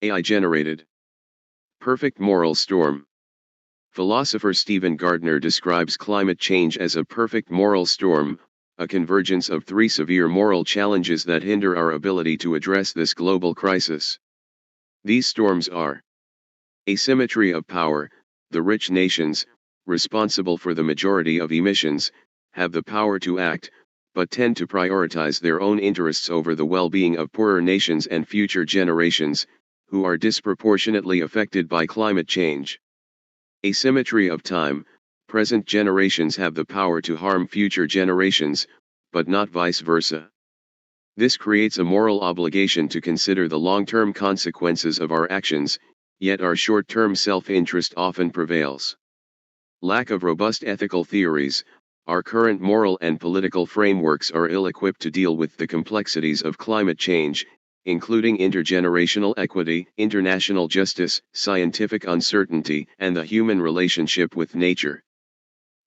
AI-generated. Perfect moral storm. Philosopher Stephen Gardiner describes climate change as a perfect moral storm, a convergence of three severe moral challenges that hinder our ability to address this global crisis. These storms are asymmetry of power. The rich nations, responsible for the majority of emissions, have the power to act, but tend to prioritize their own interests over the well-being of poorer nations and future generations, who are disproportionately affected by climate change. Asymmetry of time. Present generations have the power to harm future generations, but not vice versa. This creates a moral obligation to consider the long-term consequences of our actions, yet our short-term self-interest often prevails. Lack of robust ethical theories. Our current moral and political frameworks are ill-equipped to deal with the complexities of climate change, including intergenerational equity, international justice, scientific uncertainty, and the human relationship with nature.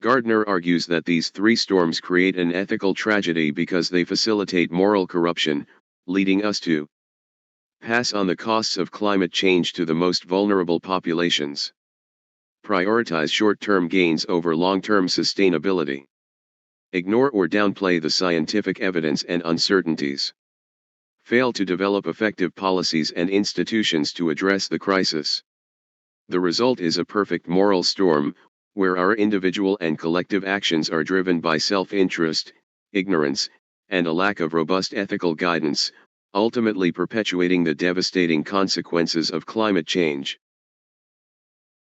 Gardiner argues that these three storms create an ethical tragedy because they facilitate moral corruption, leading us to pass on the costs of climate change to the most vulnerable populations. Prioritize short-term gains over long-term sustainability. Ignore or downplay the scientific evidence and uncertainties. Fail to develop effective policies and institutions to address the crisis. The result is a perfect moral storm, where our individual and collective actions are driven by self-interest, ignorance, and a lack of robust ethical guidance, ultimately perpetuating the devastating consequences of climate change.